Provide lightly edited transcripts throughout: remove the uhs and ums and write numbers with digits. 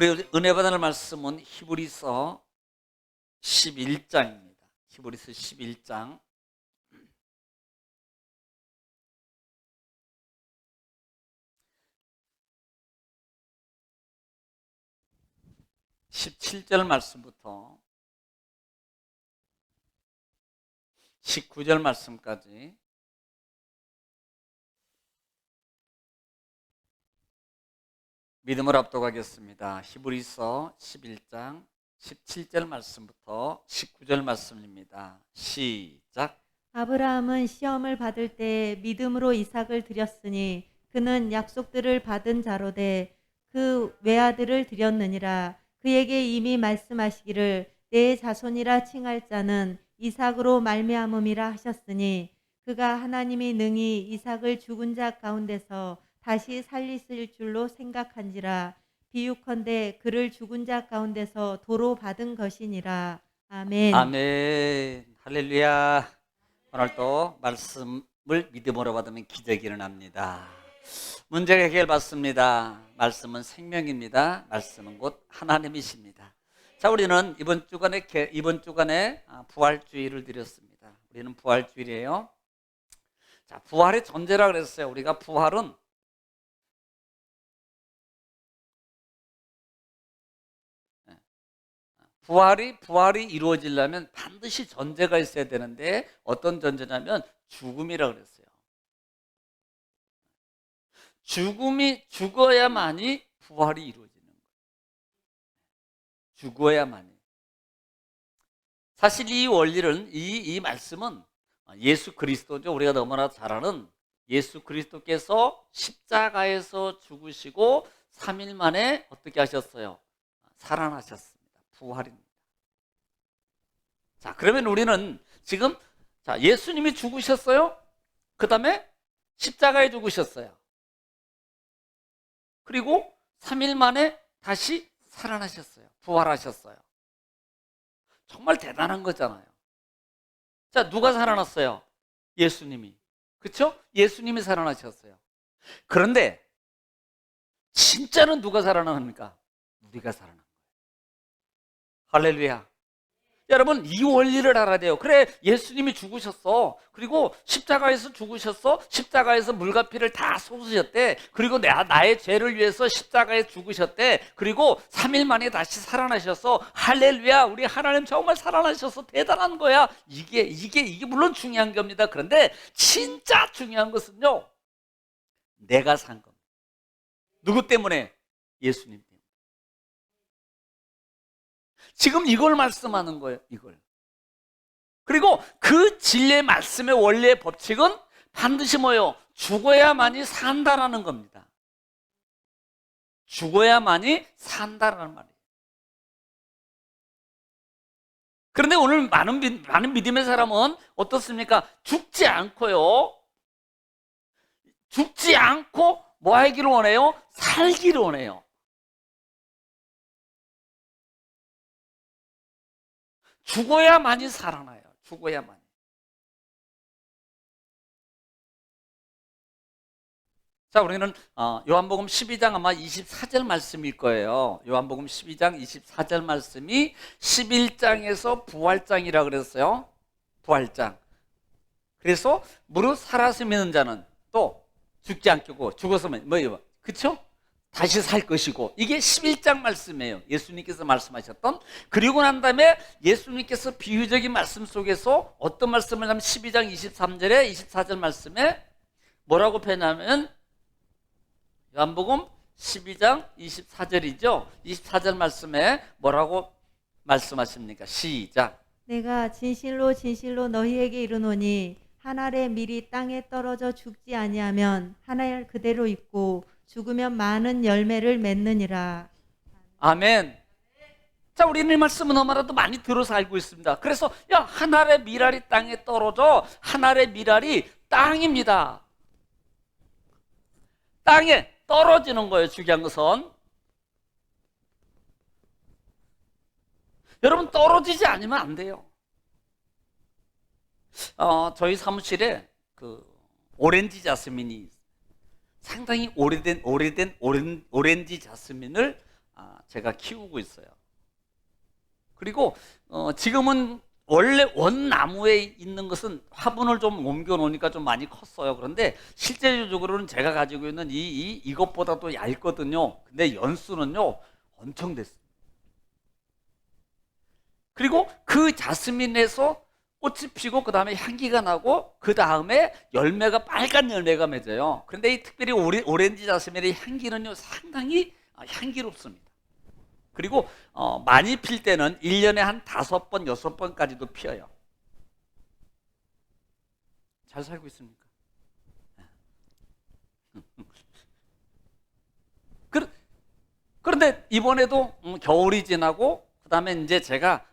우리 은혜 받을 말씀은 히브리서 11장입니다. 히브리서 11장 17절 말씀부터 19절 말씀까지 믿음을 압도하겠습니다. 히브리서 11장 17절 말씀부터 19절 말씀입니다. 시작. 아브라함은 시험을 받을 때 믿음으로 이삭을 드렸으니 그는 약속들을 받은 자로되 그 외아들을 드렸느니라. 그에게 이미 말씀하시기를 내 자손이라 칭할 자는 이삭으로 말미암음이라 하셨으니 그가 하나님이 능히 이삭을 죽은 자 가운데서 다시 살리실 줄로 생각한지라. 비유컨대 그를 죽은 자 가운데서 도로 받은 것이니라. 아멘. 아멘. 할렐루야. 오늘 또 말씀을 믿음으로 받으면 기적이 일어납니다. 문제가 해결받습니다. 말씀은 생명입니다. 말씀은 곧 하나님이십니다. 자, 우리는 이번 주간에 부활주일을 드렸습니다. 우리는 부활주일이에요. 자, 부활의 존재라 그랬어요. 우리가 부활이 이루어지려면 반드시 존재가 있어야 되는데 어떤 존재냐면 죽음이라 그랬어요. 죽어야만이 부활이 이루어지는 거예요. 죽어야만이. 사실 이 원리는 이 말씀은 예수 그리스도죠. 우리가 너무나 잘 아는 예수 그리스도께서 십자가에서 죽으시고 3일 만에 어떻게 하셨어요? 살아나셨습니다. 부활입니다. 자, 그러면 우리는 지금 예수님이 죽으셨어요. 그 다음에 십자가에 죽으셨어요. 그리고 3일 만에 다시 살아나셨어요. 부활하셨어요. 정말 대단한 거잖아요. 자, 누가 살아났어요? 예수님이. 그렇죠? 예수님이 살아나셨어요. 그런데 진짜는 누가 살아납니까? 우리가 살아난 거예요. 할렐루야. 여러분, 이 원리를 알아야 돼요. 그래, 예수님이 죽으셨어. 그리고 십자가에서 죽으셨어. 십자가에서 물과 피를 다 쏟으셨대. 그리고 나의 죄를 위해서 십자가에 죽으셨대. 그리고 3일 만에 다시 살아나셔서 할렐루야, 우리 하나님 정말 살아나셔서 대단한 거야. 이게 물론 중요한 겁니다. 그런데 진짜 중요한 것은요, 내가 산 겁니다. 누구 때문에? 예수님 때문에. 지금 이걸 말씀하는 거예요. 이걸. 그리고 그 진리의 말씀의 원리의 법칙은 반드시 뭐예요? 죽어야만이 산다라는 겁니다. 죽어야만이 산다라는 말이에요. 그런데 오늘 많은 믿음의 사람은 어떻습니까? 죽지 않고요. 죽지 않고 뭐 하기를 원해요? 살기를 원해요. 죽어야만이 살아나요. 죽어야만이. 자, 우리는 요한복음 12장 아마 24절 말씀일 거예요. 요한복음 12장 24절 말씀이 11장에서 부활장이라 그랬어요. 부활장. 그래서 무릇 살아서 믿는 자는 또 죽지 않겠고 죽었으면 뭐예요? 그렇죠? 다시 살 것이고, 이게 11장 말씀이에요. 예수님께서 말씀하셨던. 그리고 난 다음에 예수님께서 비유적인 말씀 속에서 어떤 말씀을 하면 12장 23절에 24절 말씀에 뭐라고 표현하면 요한복음 12장 24절이죠. 24절 말씀에 뭐라고 말씀하십니까? 시작. 내가 진실로 진실로 너희에게 이르노니 한 알의 밀이 땅에 떨어져 죽지 아니하면 한 알 그대로 있고 죽으면 많은 열매를 맺느니라. 아멘. 자, 우리는 이 말씀은 너무나도 많이 들어서 알고 있습니다. 그래서 한 알의 밀알이 땅에 떨어져. 한 알의 밀알이 땅입니다. 땅에 떨어지는 거예요. 중요한 것은 여러분, 떨어지지 않으면 안 돼요. 저희 사무실에 그 오렌지 자스민이 상당히 오래된 오렌지 자스민을 제가 키우고 있어요. 그리고 지금은 원래 원나무에 있는 것은 화분을 좀 옮겨 놓으니까 좀 많이 컸어요. 그런데 실제적으로는 제가 가지고 있는 이것보다도 얇거든요. 근데 연수는요 엄청 됐어요. 그리고 그 자스민에서 꽃이 피고 그 다음에 향기가 나고 그 다음에 열매가 빨간 열매가 맺어요. 그런데 이 특별히 오렌지 자스민의 향기는요 상당히 향기롭습니다. 그리고 많이 필 때는 1년에 한 5번, 6번까지도 피어요. 잘 살고 있습니까? 그런데 이번에도 겨울이 지나고 그다음에 이제 제가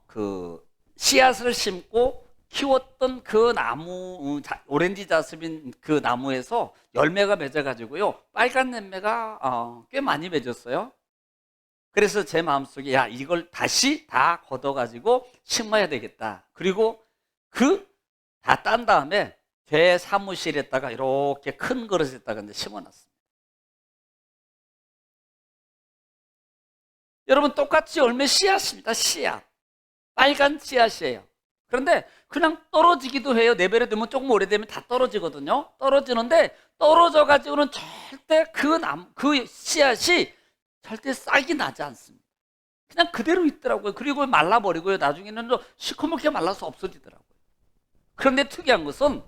그 씨앗을 심고 키웠던 그 나무 오렌지 자스민 그 나무에서 열매가 맺어가지고요 빨간 열매가 꽤 많이 맺었어요. 그래서 제 마음속에 야 이걸 다시 다 걷어가지고 심어야 되겠다. 그리고 그 다 딴 다음에 제 사무실에다가 이렇게 큰 그릇에다가 이제 심어놨습니다. 여러분 똑같이 열매 씨앗입니다. 씨앗. 빨간 씨앗이에요. 그런데 그냥 떨어지기도 해요. 내버려 두면 조금 오래되면 다 떨어지거든요. 떨어지는데 떨어져 가지고는 절대 그 씨앗이 절대 싹이 나지 않습니다. 그냥 그대로 있더라고요. 그리고 말라버리고요. 나중에는 시커멓게 말라서 없어지더라고요. 그런데 특이한 것은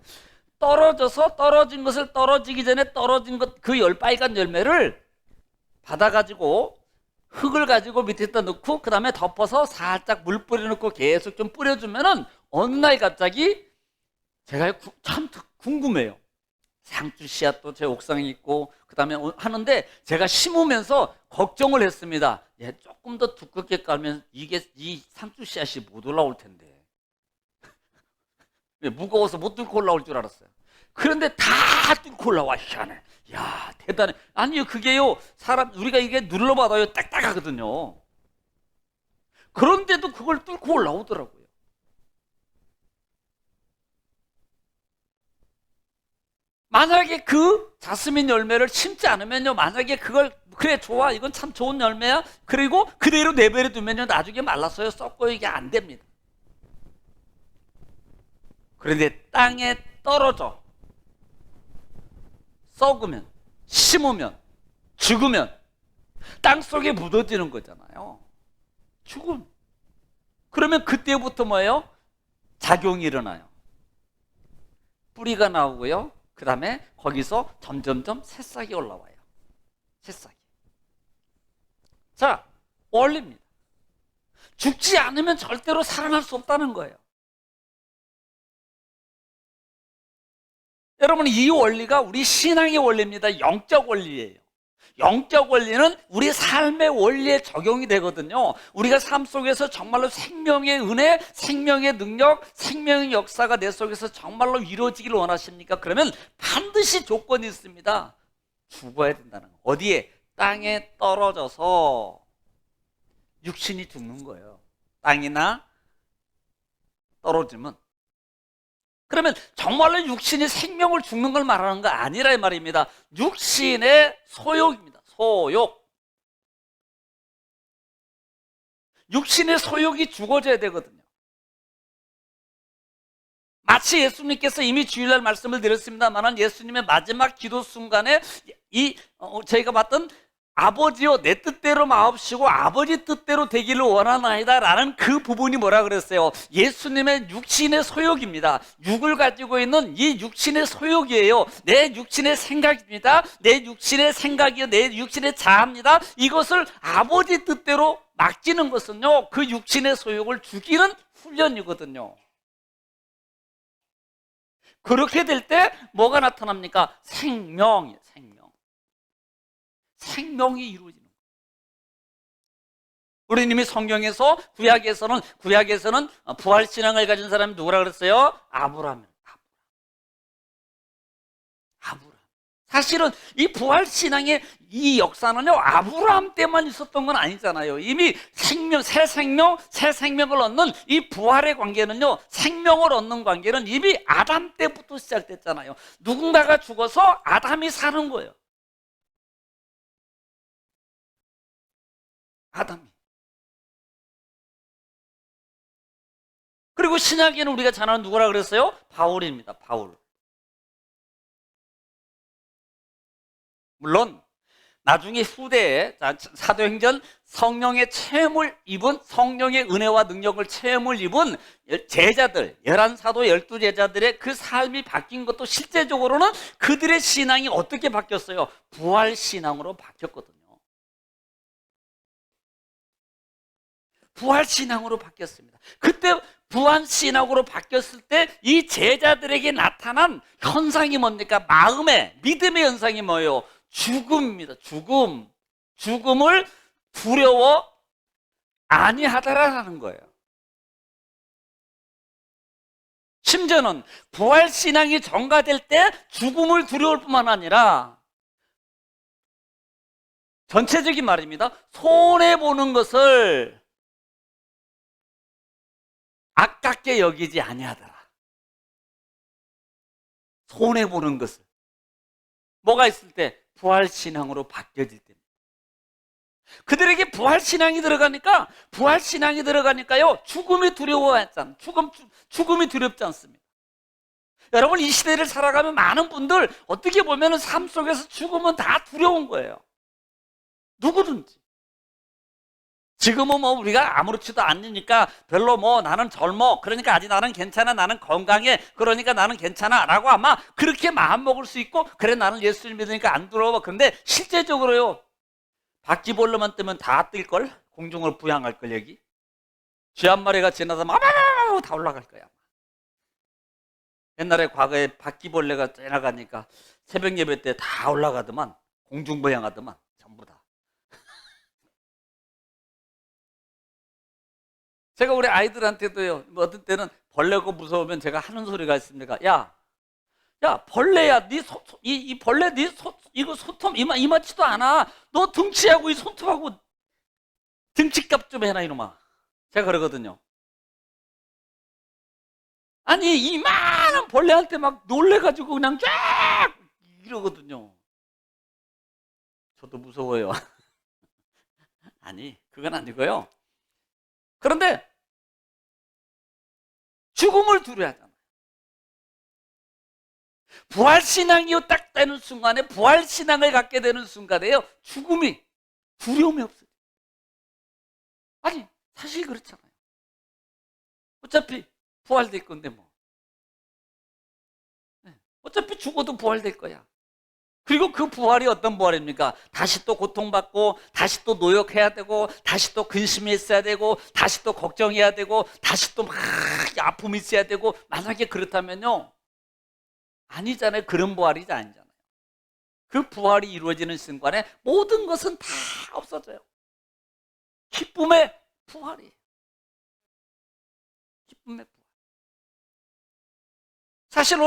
떨어진 것을 떨어지기 전에 떨어진 그 빨간 열매를 받아가지고 흙을 가지고 밑에다 넣고 그 다음에 덮어서 살짝 물 뿌려놓고 계속 좀 뿌려주면은 어느 날 갑자기 제가 참 궁금해요. 상추 씨앗도 제 옥상에 있고 그 다음에 하는데 제가 심으면서 걱정을 했습니다. 예, 조금 더 두껍게 깔면 이 상추 씨앗이 못 올라올 텐데 무거워서 못 뚫고 올라올 줄 알았어요. 그런데 다 뚫고 올라와. 희한해. 야 대단해. 아니요 그게요 우리가 이게 눌러받아요 딱딱하거든요. 그런데도 그걸 뚫고 올라오더라고요. 만약에 그 자스민 열매를 심지 않으면요 만약에 그걸 그래 좋아 이건 참 좋은 열매야 그리고 그대로 내버려 두면요 나중에 말라서요 썩고 이게 안 됩니다. 그런데 땅에 떨어져 썩으면 심으면 죽으면 땅속에 묻어지는 거잖아요. 죽음. 그러면 그때부터 뭐예요? 작용이 일어나요. 뿌리가 나오고요. 그 다음에 거기서 점점점 새싹이 올라와요. 새싹이. 자, 원리입니다. 죽지 않으면 절대로 살아날 수 없다는 거예요. 여러분 이 원리가 우리 신앙의 원리입니다. 영적 원리예요. 영적 원리는 우리 삶의 원리에 적용이 되거든요. 우리가 삶 속에서 정말로 생명의 은혜, 생명의 능력, 생명의 역사가 내 속에서 정말로 이루어지기를 원하십니까? 그러면 반드시 조건이 있습니다. 죽어야 된다는 거. 어디에? 땅에 떨어져서 육신이 죽는 거예요. 땅이나 떨어지면. 그러면 정말로 육신이 생명을 죽는 걸 말하는 거 아니라 이 말입니다. 육신의 소욕입니다. 소욕. 육신의 소욕이 죽어져야 되거든요. 마치 예수님께서 이미 주일날 말씀을 드렸습니다만 예수님의 마지막 기도 순간에 저희가 봤던 아버지여 내 뜻대로 마옵시고 아버지 뜻대로 되기를 원하나이다 라는 그 부분이 뭐라 그랬어요? 예수님의 육신의 소욕입니다. 육을 가지고 있는 이 육신의 소욕이에요. 내 육신의 생각입니다. 내 육신의 생각이요 내 육신의 자아입니다. 이것을 아버지 뜻대로 맡기는 것은요 그 육신의 소욕을 죽이는 훈련이거든요. 그렇게 될 때 뭐가 나타납니까? 생명이에요. 생명이 이루어지는 거예요. 우리님이 성경에서 구약에서는 부활 신앙을 가진 사람이 누구라 그랬어요? 아브라함. 사실은 이 부활 신앙의 이 역사는요 아브라함 때만 있었던 건 아니잖아요. 이미 새 생명을 얻는 이 부활의 관계는요 생명을 얻는 관계는 이미 아담 때부터 시작됐잖아요. 누군가가 죽어서 아담이 사는 거예요. 아담이. 그리고 신약에는 우리가 잘 아는 누구라 그랬어요? 바울입니다. 바울. 물론 나중에 후대에 사도행전 성령의 체험을 입은, 성령의 은혜와 능력을 체험을 입은 제자들, 11사도 12제자들의 그 삶이 바뀐 것도 실제적으로는 그들의 신앙이 어떻게 바뀌었어요? 부활신앙으로 바뀌었거든요. 부활신앙으로 바뀌었습니다. 그때 부활신앙으로 바뀌었을 때 이 제자들에게 나타난 현상이 뭡니까? 마음의, 믿음의 현상이 뭐예요? 죽음입니다. 죽음. 죽음을 두려워 아니하다라는 거예요. 심지어는 부활신앙이 전가될 때 죽음을 두려울 뿐만 아니라 전체적인 말입니다. 손해보는 것을 아깝게 여기지 아니하더라. 손해보는 것을. 뭐가 있을 때? 부활신앙으로 바뀌어질 때입니다. 그들에게 부활신앙이 들어가니까요, 죽음이 두려워했잖아요. 죽음이 두렵지 않습니다. 여러분, 이 시대를 살아가면 많은 분들 어떻게 보면 삶 속에서 죽음은 다 두려운 거예요. 누구든지. 지금은 우리가 아무렇지도 않으니까 별로 나는 젊어, 그러니까 아직 나는 괜찮아, 나는 건강해, 그러니까 나는 괜찮아 라고 아마 그렇게 마음 먹을 수 있고, 그래 나는 예수를 믿으니까 안 두려워. 그런데 실제적으로요, 바퀴벌레만 뜨면 다 뜰걸? 공중을 부양할걸. 여기 쥐 한 마리가 지나서 아바바바 다 올라갈 거야. 옛날에 과거에 바퀴벌레가 지나가니까 새벽 예배 때 다 올라가더만, 공중 부양하더만 전부 다. 제가 우리 아이들한테도요, 어떤 때는 벌레가 무서우면 제가 하는 소리가 있습니다. 야 벌레야, 이 벌레 이거 손톱 이만치도 않아. 너 등치하고 이 손톱하고 등치값 좀 해라 이놈아. 제가 그러거든요. 아니 이만한 벌레한테 막 놀래가지고 그냥 쫙 이러거든요. 저도 무서워요. 아니 그건 아니고요. 그런데 죽음을 두려워하잖아요. 부활신앙이 딱 되는 순간에, 부활신앙을 갖게 되는 순간에요, 죽음이, 두려움이 없어요. 아니 사실 그렇잖아요. 어차피 부활될 건데 어차피 죽어도 부활될 거야. 그리고 그 부활이 어떤 부활입니까? 다시 또 고통받고, 다시 또 노역해야 되고, 다시 또 근심이 있어야 되고, 다시 또 걱정해야 되고, 다시 또 막 아픔이 있어야 되고. 만약에 그렇다면요, 아니잖아요. 그런 부활이 아니잖아요. 그 부활이 이루어지는 순간에 모든 것은 다 없어져요. 기쁨의 부활이에요. 기쁨의 부활. 사실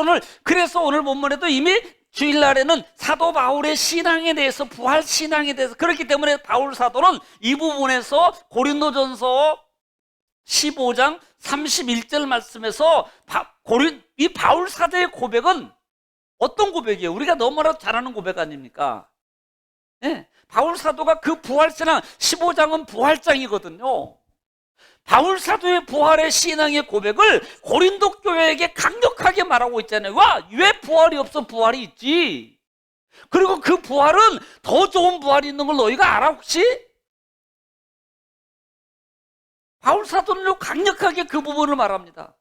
그래서 오늘 본문에도 이미 주일날에는 사도 바울의 신앙에 대해서, 부활 신앙에 대해서, 그렇기 때문에 바울 사도는 이 부분에서 고린도전서 15장 31절 말씀에서 이 바울 사도의 고백은 어떤 고백이에요? 우리가 너무나 잘 아는 고백 아닙니까? 네, 바울 사도가 그 부활 신앙, 15장은 부활장이거든요. 바울 사도의 부활의 신앙의 고백을 고린도 교회에게 강력하게 말하고 있잖아요. 왜 부활이 없어? 부활이 있지. 그리고 그 부활은 더 좋은 부활이 있는 걸 너희가 알아 혹시? 바울 사도는 강력하게 그 부분을 말합니다.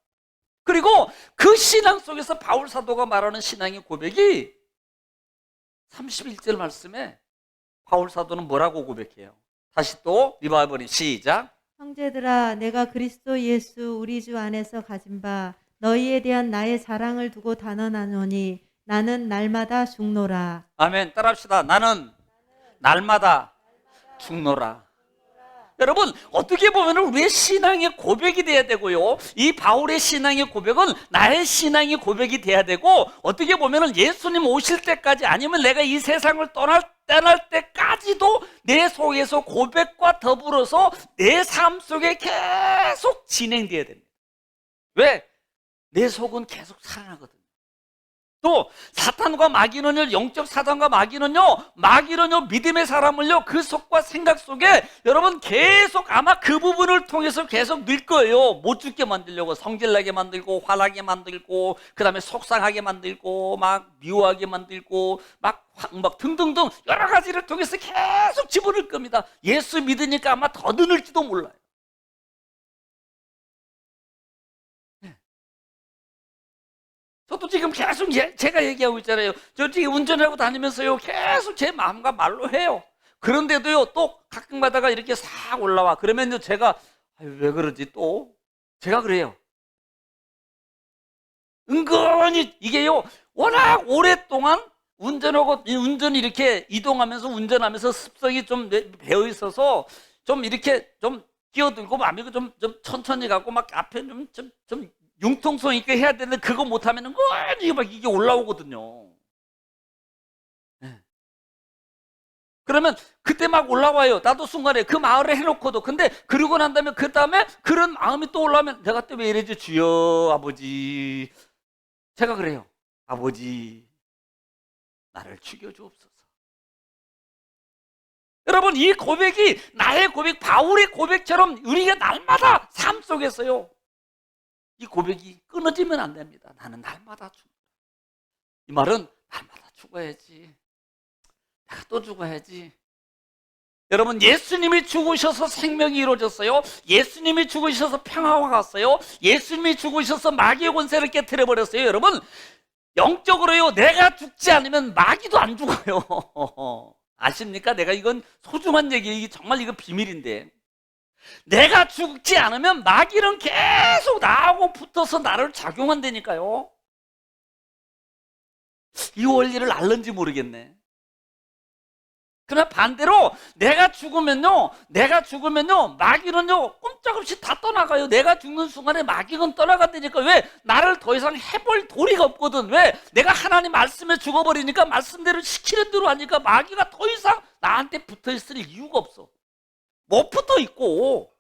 그리고 그 신앙 속에서 바울 사도가 말하는 신앙의 고백이 31절 말씀에 바울 사도는 뭐라고 고백해요? 다시 또 리바이벌이 시작. 형제들아, 내가 그리스도 예수 우리 주 안에서 가진 바 너희에 대한 나의 사랑을 두고 단언하노니 나는 날마다 죽노라. 아멘. 따라합시다. 나는 날마다 죽노라. 여러분, 어떻게 보면 우리의 신앙의 고백이 돼야 되고요, 이 바울의 신앙의 고백은 나의 신앙의 고백이 돼야 되고, 어떻게 보면 예수님 오실 때까지, 아니면 내가 이 세상을 떠날 때까지도 내 속에서 고백과 더불어서 내 삶 속에 계속 진행돼야 됩니다. 왜? 내 속은 계속 살아나거든요. 또 사탄과 마귀는요, 영적 사탄과 마귀는요 믿음의 사람을요 그 속과 생각 속에 여러분 계속 아마 그 부분을 통해서 계속 늘 거예요. 못 죽게 만들려고, 성질나게 만들고, 화나게 만들고, 그 다음에 속상하게 만들고, 막 미워하게 만들고, 막 등등등 여러 가지를 통해서 계속 집어넣을 겁니다. 예수 믿으니까 아마 더 늘을지도 몰라요. 저도 지금 계속 제가 얘기하고 있잖아요. 저 지금 운전하고 다니면서요 계속 제 마음과 말로 해요. 그런데도요 또 가끔가다가 이렇게 싹 올라와. 그러면요 제가 왜 그러지 또? 제가 그래요. 은근히 이게요 워낙 오랫동안 운전이 이렇게 이동하면서 운전하면서 습성이 좀 배어 있어서 좀 이렇게 좀 끼어들고 마음이 좀 천천히 가고 막 앞에 좀 융통성 있게 해야 되는데 그거 못하면 막 이게 올라오거든요. 네. 그러면 그때 막 올라와요. 나도 순간에 그 마을에 해놓고도. 근데 그러고 난 다음에 그 다음에 그런 마음이 또 올라오면 내가 또 왜 이러지? 주여 아버지, 제가 그래요. 아버지 나를 죽여주옵소서. 여러분 이 고백이 나의 고백, 바울의 고백처럼 우리가 날마다 삶 속에서요 이 고백이 끊어지면 안 됩니다. 나는 날마다 죽어. 이 말은 날마다 죽어야지. 내가 또 죽어야지. 여러분 예수님이 죽으셔서 생명이 이루어졌어요. 예수님이 죽으셔서 평화가 왔어요. 예수님이 죽으셔서 마귀의 권세를 깨트려 버렸어요. 여러분 영적으로요 내가 죽지 않으면 마귀도 안 죽어요. 아십니까? 내가 이건 소중한 얘기, 정말 이거 비밀인데 내가 죽지 않으면 마귀는 계속 나하고 붙어서 나를 작용한다니까요. 이 원리를 알는지 모르겠네. 그러나 반대로 내가 죽으면요 마귀는요 꼼짝없이 다 떠나가요. 내가 죽는 순간에 마귀는 떠나간다니까. 왜? 나를 더 이상 해볼 도리가 없거든. 왜? 내가 하나님 말씀에 죽어버리니까 말씀대로 시키는 대로 하니까 마귀가 더 이상 나한테 붙어있을 이유가 없어. 못 붙어 있고.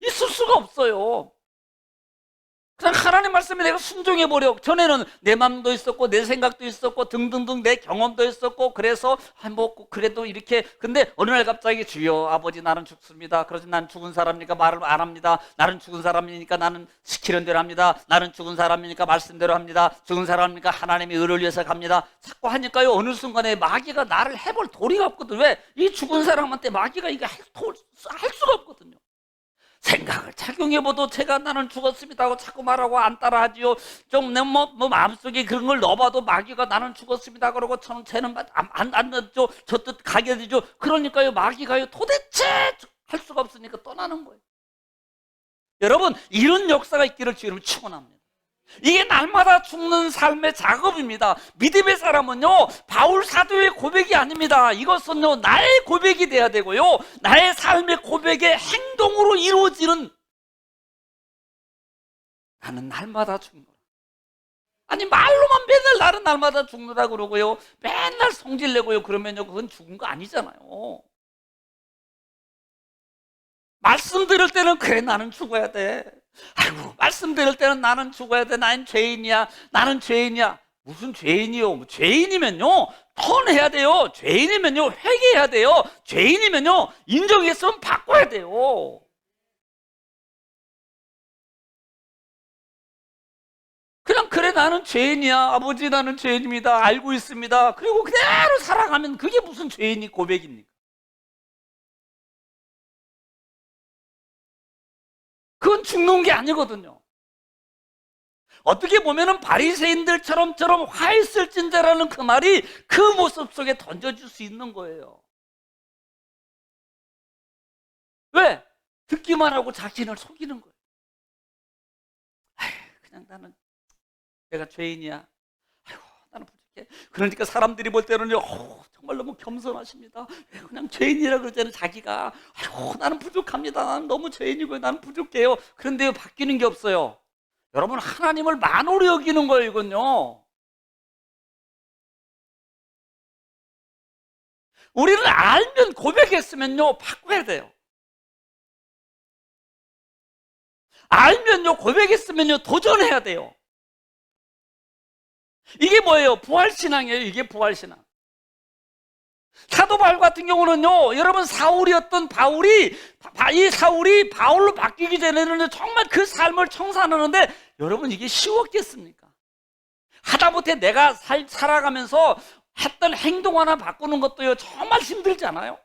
있을 수가 없어요. 그냥 하나님 말씀에 내가 순종해버려. 전에는 내 마음도 있었고 내 생각도 있었고 등등등 내 경험도 있었고 그래서 뭐 그래도 이렇게. 근데 어느 날 갑자기 주여 아버지 나는 죽습니다. 그러지 난 죽은 사람이니까 말을 안 합니다. 나는 죽은 사람이니까 나는 시키는 대로 합니다. 나는 죽은 사람이니까 말씀대로 합니다. 죽은 사람이니까 하나님의 의를 위해서 갑니다. 자꾸 하니까요 어느 순간에 마귀가 나를 해볼 도리가 없거든. 왜? 이 죽은 사람한테 마귀가 이게 할 수가 없거든요. 생각을 착용해봐도 제가 나는 죽었습니다 하고 자꾸 말하고 안 따라하지요. 좀 내 마음속에 그런 걸 넣어봐도 마귀가 나는 죽었습니다 그러고 쟤는 안 넣죠. 저 뜻 가게 되죠. 그러니까요 마귀가요 도대체 할 수가 없으니까 떠나는 거예요. 여러분 이런 역사가 있기를 주님은 축원합니다. 이게 날마다 죽는 삶의 작업입니다. 믿음의 사람은요 바울 사도의 고백이 아닙니다. 이것은요 나의 고백이 돼야 되고요 나의 삶의 고백의 행동으로 이루어지는. 나는 날마다 죽노라. 아니 말로만 맨날 나는 날마다 죽노라 그러고요 맨날 성질내고요 그러면요 그건 죽은 거 아니잖아요. 말씀 들을 때는 그래 나는 죽어야 돼. 아이고 말씀 들을 때는 나는 죽어야 돼. 나는 죄인이야. 나는 죄인이야. 무슨 죄인이요? 죄인이면요 턴해야 돼요. 죄인이면요 회개해야 돼요. 죄인이면요 인정했으면 바꿔야 돼요. 그냥 그래 나는 죄인이야. 아버지 나는 죄인입니다. 알고 있습니다. 그리고 그대로 살아가면 그게 무슨 죄인이 고백입니까? 그건 죽는 게 아니거든요. 어떻게 보면은 바리새인들처럼 화했을진자라는 그 말이 그 모습 속에 던져질 수 있는 거예요. 왜? 듣기만 하고 자신을 속이는 거예요. 그냥 나는 내가 죄인이야. 아이고 나는 부족해. 그러니까 사람들이 볼 때는요 정말 너무 겸손하십니다. 그냥 죄인이라 그러잖아요. 자기가 아이고 나는 부족합니다. 나는 너무 죄인이고요. 나는 부족해요. 그런데요 바뀌는 게 없어요. 여러분 하나님을 만홀히 여기는 거예요. 이건요 우리는 알면 고백했으면요 바꿔야 돼요. 알면요, 고백했으면요, 도전해야 돼요. 이게 뭐예요? 부활신앙이에요. 이게 부활신앙. 사도 바울 같은 경우는요, 여러분, 사울이었던 이 사울이 바울로 바뀌기 전에는 정말 그 삶을 청산하는데, 여러분, 이게 쉬웠겠습니까? 하다못해 내가 살아가면서 했던 행동 하나 바꾸는 것도요, 정말 힘들잖아요.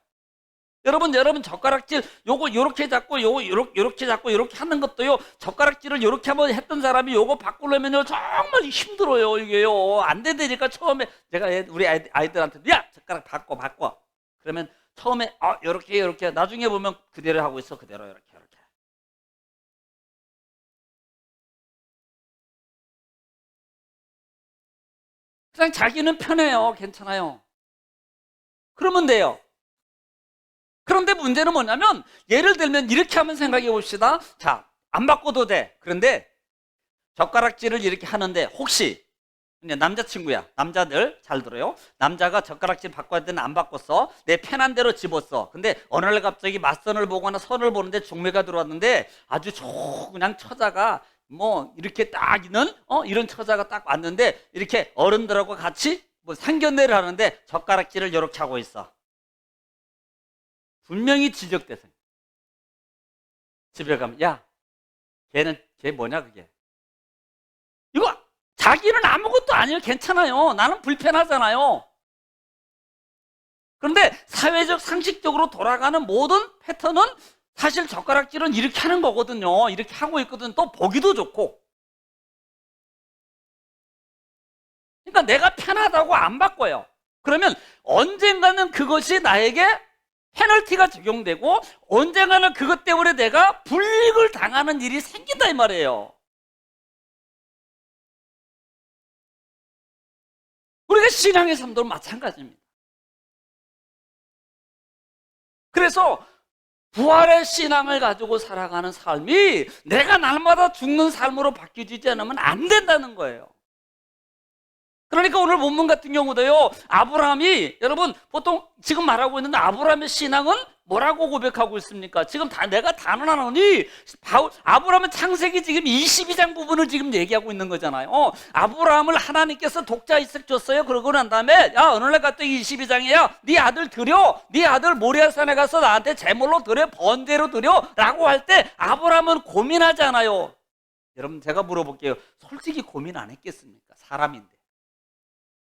여러분 젓가락질 요거 요렇게 잡고 요거 요렇게 잡고 요렇게 하는 것도요, 젓가락질을 요렇게 한번 했던 사람이 요거 바꾸려면요 정말 힘들어요. 이게요 안 되니까 처음에 제가 우리 아이들한테 야 젓가락 바꿔 그러면 처음에 요렇게 나중에 보면 그대로 하고 있어. 그대로 요렇게 그냥 자기는 편해요. 괜찮아요. 그러면 돼요. 그런데 문제는 뭐냐면, 예를 들면 이렇게 한번 생각해 봅시다. 자, 안 바꿔도 돼. 그런데 젓가락질을 이렇게 하는데, 혹시 남자친구야, 남자들 잘 들어요. 남자가 젓가락질 바꿔야 되는데 안 바꿨어. 내 편한 대로 집었어. 근데 어느 날 갑자기 맞선을 보거나 선을 보는데 중매가 들어왔는데, 아주 그냥 처자가 뭐 이렇게 딱 있는 이런 처자가 딱 왔는데, 이렇게 어른들하고 같이 뭐 상견례를 하는데 젓가락질을 이렇게 하고 있어. 분명히 지적대상. 집에 가면, 야, 걔 뭐냐, 그게. 이거, 자기는 아무것도 아니에요. 괜찮아요. 나는 불편하잖아요. 그런데 사회적 상식적으로 돌아가는 모든 패턴은 사실 젓가락질은 이렇게 하는 거거든요. 이렇게 하고 있거든. 또 보기도 좋고. 그러니까 내가 편하다고 안 바꿔요. 그러면 언젠가는 그것이 나에게 페널티가 적용되고, 언젠가는 그것 때문에 내가 불이익을 당하는 일이 생긴다 이 말이에요. 우리가 신앙의 삶도 마찬가지입니다. 그래서 부활의 신앙을 가지고 살아가는 삶이 내가 날마다 죽는 삶으로 바뀌지 않으면 안 된다는 거예요. 그러니까 오늘 본문 같은 경우도요, 아브라함이, 여러분 보통 지금 말하고 있는데 아브라함의 신앙은 뭐라고 고백하고 있습니까? 지금 내가 단언하노니, 아브라함은 창세기 지금 22장 부분을 지금 얘기하고 있는 거잖아요. 아브라함을 하나님께서 독자 이삭 줬어요. 그러고 난 다음에, 야, 어느 날 갔더니 22장이야. 네 아들 드려. 네 아들 모리아산에 가서 나한테 제물로 드려. 번제로 드려. 라고 할 때 아브라함은 고민하지 않아요. 여러분, 제가 물어볼게요. 솔직히 고민 안 했겠습니까? 사람인데.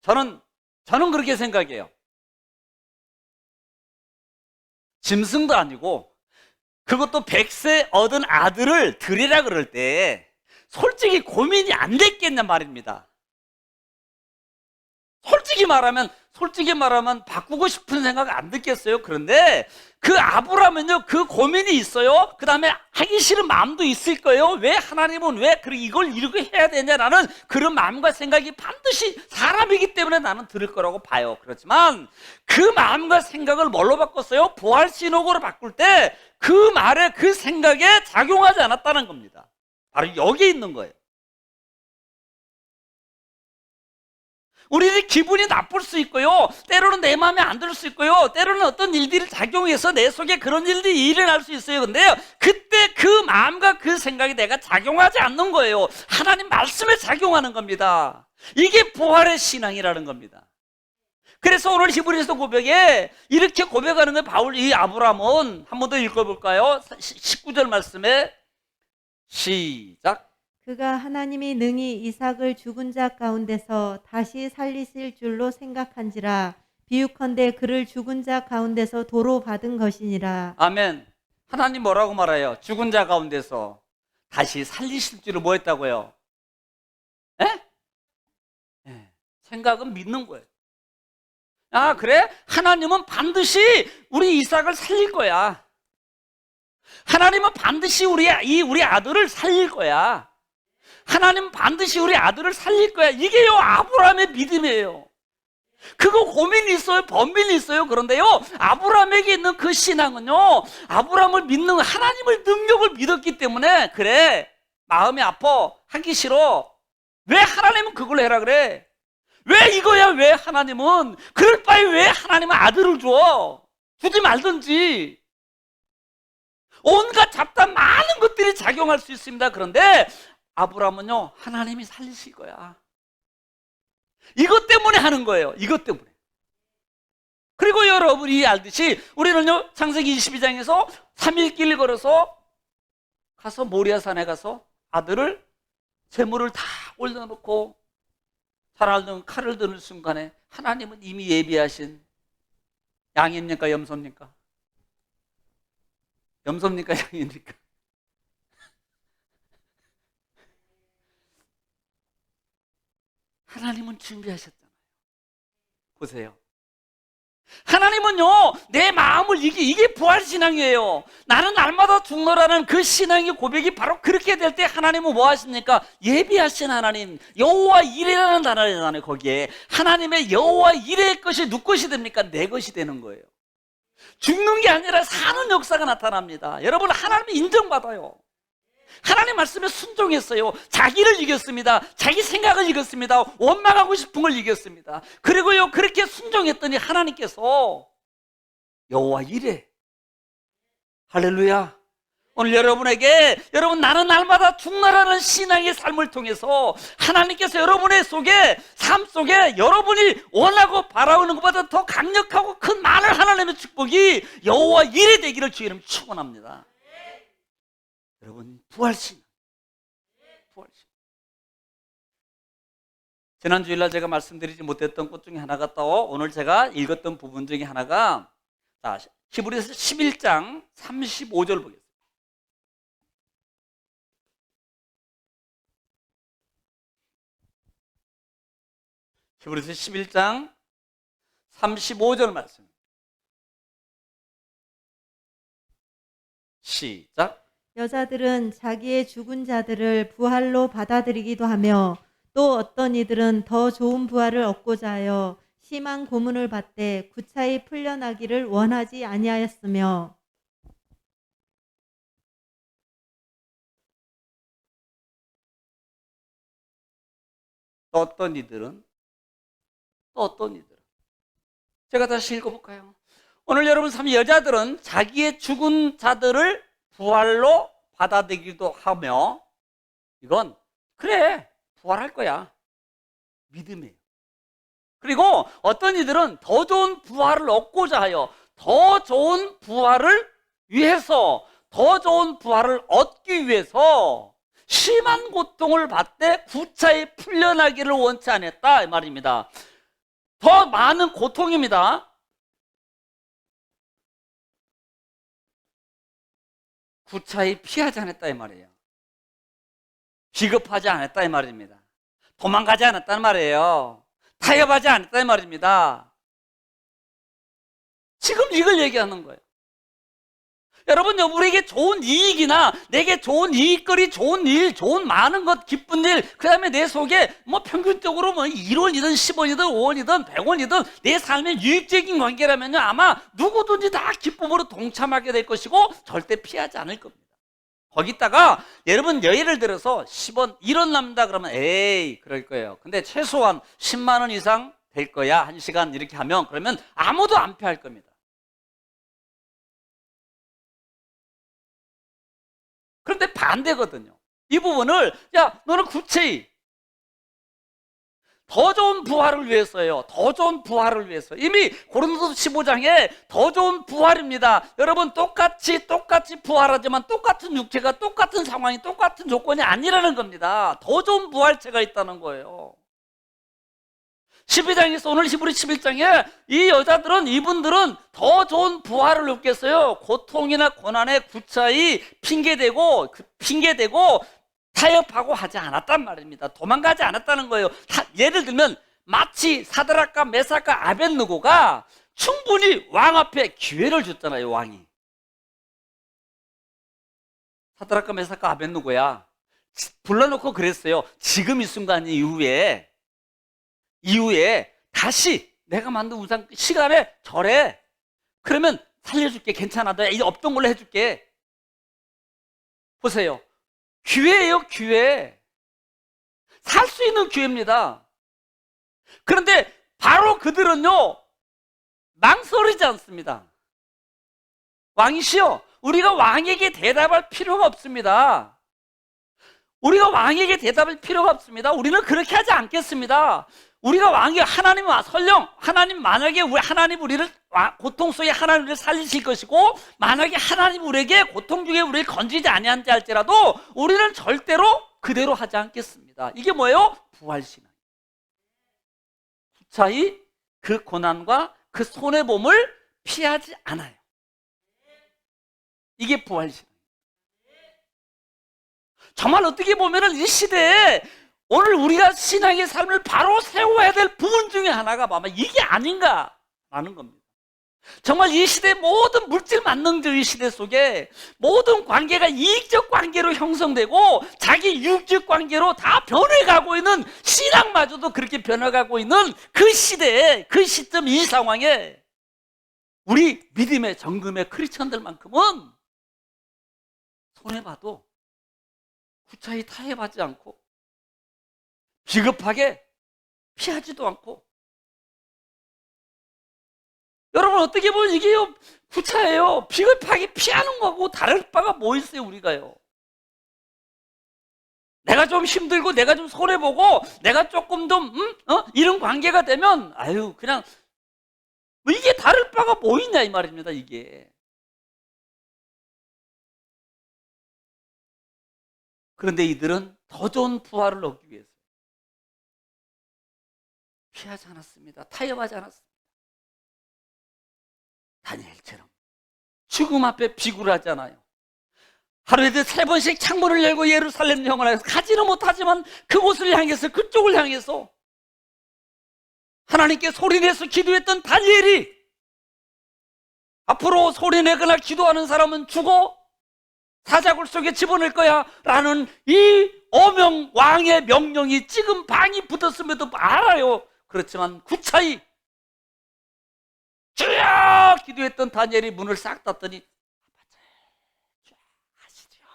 저는 그렇게 생각해요. 짐승도 아니고, 그것도 100세 얻은 아들을 드리라 그럴 때 솔직히 고민이 안 됐겠냔 말입니다. 솔직히 말하면 바꾸고 싶은 생각 안 듣겠어요. 그런데 그 아브라함은요, 그 고민이 있어요. 그 다음에 하기 싫은 마음도 있을 거예요. 왜 하나님은 왜 이걸 이렇게 해야 되냐라는 그런 마음과 생각이 반드시 사람이기 때문에 나는 들을 거라고 봐요. 그렇지만 그 마음과 생각을 뭘로 바꿨어요? 부활 신호로 바꿀 때 그 말에, 그 생각에 작용하지 않았다는 겁니다. 바로 여기 있는 거예요. 우리들이 기분이 나쁠 수 있고요, 때로는 내 마음에 안 들 수 있고요, 때로는 어떤 일들이 작용해서 내 속에 그런 일들이 일어날 수 있어요. 근데요, 그때 그 마음과 그 생각이 내가 작용하지 않는 거예요. 하나님 말씀에 작용하는 겁니다. 이게 부활의 신앙이라는 겁니다. 그래서 오늘 히브리서 고백에 이렇게 고백하는 거예요. 이 아브라함은. 한 번 더 읽어볼까요? 19절 말씀에 시작. 그가 하나님이 능히 이삭을 죽은 자 가운데서 다시 살리실 줄로 생각한지라. 비유컨대 그를 죽은 자 가운데서 도로 받은 것이니라. 아멘. 하나님 뭐라고 말해요? 죽은 자 가운데서 다시 살리실 줄을 뭐 했다고요? 생각은 믿는 거예요. 아, 그래? 하나님은 반드시 우리 이삭을 살릴 거야. 하나님은 반드시 우리 아들을 살릴 거야. 하나님은 반드시 우리 아들을 살릴 거야. 이게요, 아브라함의 믿음이에요. 그거 고민이 있어요, 번민이 있어요. 그런데요, 아브라함에게 있는 그 신앙은요, 아브라함을 믿는, 하나님의 능력을 믿었기 때문에, 그래, 마음이 아파, 하기 싫어. 왜 하나님은 그걸 해라 그래? 왜 이거야? 왜 하나님은? 그럴 바에 왜 하나님은 아들을 줘? 주지 말든지. 온갖 잡다한 많은 것들이 작용할 수 있습니다. 그런데 아브라함은요, 하나님이 살리실 거야. 이것 때문에 하는 거예요. 이것 때문에. 그리고 여러분이 알듯이 우리는요, 창세기 22장에서 3일 길 걸어서 가서 모리아산에 가서 아들을 제물을 다 올려놓고 자랄 칼을 드는 순간에 하나님은 이미 예비하신 양입니까 염소입니까? 염소입니까 양입니까? 하나님은 준비하셨잖아요. 보세요. 하나님은요, 내 마음을 이게 부활신앙이에요. 나는 날마다 죽노라는 그 신앙의 고백이 바로 그렇게 될 때 하나님은 뭐 하십니까? 예비하신 하나님, 여호와 이레라는 단어잖아요. 거기에 하나님의 여호와 이레의 것이 누구 것이 됩니까? 내 것이 되는 거예요. 죽는 게 아니라 사는 역사가 나타납니다. 여러분, 하나님이 인정받아요. 하나님 말씀에 순종했어요. 자기를 이겼습니다. 자기 생각을 이겼습니다. 원망하고 싶은 걸 이겼습니다. 그리고요, 그렇게 순종했더니 하나님께서 여호와 이레, 할렐루야. 오늘 여러분에게, 여러분, 나는 날마다 죽나라는 신앙의 삶을 통해서 하나님께서 여러분의 삶 속에 여러분이 원하고 바라오는 것보다 더 강력하고 큰 많은 하나님의 축복이 여호와 이레 되기를 주의 이름 축원합니다. 여러분, 부활신. 지난 주일날 제가 말씀드리지 못했던 것 중에 하나가 또 오늘 제가 읽었던 부분 중에 하나가, 자, 히브리서 11장 35절 보겠습니다. 히브리서 11장 35절 말씀. 시작. 여자들은 자기의 죽은 자들을 부활로 받아들이기도 하며 또 어떤 이들은 더 좋은 부활을 얻고자 하여 심한 고문을 받되 구차히 풀려나기를 원하지 아니하였으며. 또 어떤 이들은 제가 다시 읽어볼까요? 오늘 여러분 삶 여자들은 자기의 죽은 자들을 부활로 받아들이기도 하며, 이건 그래 부활할 거야, 믿음이에요. 그리고 어떤 이들은 더 좋은 부활을 얻고자 하여, 더 좋은 부활을 위해서, 더 좋은 부활을 얻기 위해서 심한 고통을 받되 구차히 풀려나기를 원치 않았다, 이 말입니다. 더 많은 고통입니다. 구차히 피하지 않았다, 이 말이에요. 비겁하지 않았다, 이 말입니다. 도망가지 않았다는 말이에요. 타협하지 않았다, 이 말입니다. 지금 이걸 얘기하는 거예요. 여러분요, 우리에게 좋은 이익이나 내게 좋은 이익거리, 좋은 일, 좋은 많은 것, 기쁜 일, 그 다음에 내 속에 뭐 평균적으로 뭐 1원이든 10원이든 5원이든 100원이든 내 삶의 유익적인 관계라면요, 아마 누구든지 다 기쁨으로 동참하게 될 것이고 절대 피하지 않을 겁니다. 거기다가 여러분 예를 들어서 10원 1원 남다 그러면 에이 그럴 거예요. 근데 최소한 10만 원 이상 될 거야, 1시간 이렇게 하면, 그러면 아무도 안 피할 겁니다. 그런데 반대거든요. 이 부분을, 야, 너는 구체히 더 좋은 부활을 위해서예요. 더 좋은 부활을 위해서. 이미 고린도서 15장에 더 좋은 부활입니다. 여러분, 똑같이 부활하지만 똑같은 육체가, 똑같은 상황이, 똑같은 조건이 아니라는 겁니다. 더 좋은 부활체가 있다는 거예요. 12장에서 오늘 히브리 11장에 이 여자들은, 이분들은 더 좋은 부활을 얻겠어요. 고통이나 고난에 구차히 핑계대고 타협하고 하지 않았단 말입니다. 도망가지 않았다는 거예요. 예를 들면 마치 사드락과 메삭과 아벳느고가 충분히 왕 앞에 기회를 줬잖아요. 왕이 사드락과 메삭과 아벳느고야 불러놓고 그랬어요. 지금 이 순간 이후에 다시 내가 만든 우상 시간에 절해. 그러면 살려줄게. 괜찮아. 너 이제 없던 걸로 해줄게. 보세요. 기회예요, 기회. 살 수 있는 기회입니다. 그런데 바로 그들은요, 망설이지 않습니다. 왕이시여, 우리가 왕에게 대답할 필요가 없습니다. 우리가 왕에게 대답할 필요가 없습니다. 우리는 그렇게 하지 않겠습니다. 우리가 왕이 하나님, 설령 하나님, 만약에 하나님 우리를 고통 속에 하나님을 살리실 것이고, 만약에 하나님 우리에게 고통 중에 우리를 건지지 아니한지 할지라도 우리는 절대로 그대로 하지 않겠습니다. 이게 뭐예요? 부활신앙. 무차히 그 고난과 그 손해봄을 피하지 않아요. 이게 부활신앙. 정말 어떻게 보면 이 시대에 오늘 우리가 신앙의 삶을 바로 세워야 될 부분 중에 하나가 아마 이게 아닌가라는 겁니다. 정말 이 시대 모든 물질 만능주의 시대 속에 모든 관계가 이익적 관계로 형성되고 자기 유익적 관계로 다 변해가고 있는, 신앙마저도 그렇게 변해가고 있는 그 시대에, 그 시점, 이 상황에 우리 믿음의 정금의 크리스천들만큼은 손해봐도 구차히 타협하지 않고 비겁하게 피하지도 않고, 여러분 어떻게 보면 이게요, 구차해요. 비겁하게 피하는 거고 다를 바가 뭐 있어요, 우리가요. 내가 좀 힘들고 내가 좀 손해보고 내가 조금 좀 이런 관계가 되면 아유 그냥 뭐 이게 다를 바가 뭐 있냐 이 말입니다. 이게. 그런데 이들은 더 좋은 부활을 얻기 위해서 피하지 않았습니다. 타협하지 않았습니다. 다니엘처럼 죽음 앞에 비굴 하잖아요. 하루에 3번씩 창문을 열고 예루살렘 영을 향해서 가지는 못하지만 그곳을 향해서, 그쪽을 향해서 하나님께 소리내서 기도했던 다니엘이 앞으로 소리내거나 기도하는 사람은 죽어 사자굴 속에 집어넣을 거야 라는 이 어명, 왕의 명령이 지금 방이 붙었음에도 알아요. 그렇지만 구차히 주여 기도했던 다니엘이 문을 싹 닫더니 아시죠?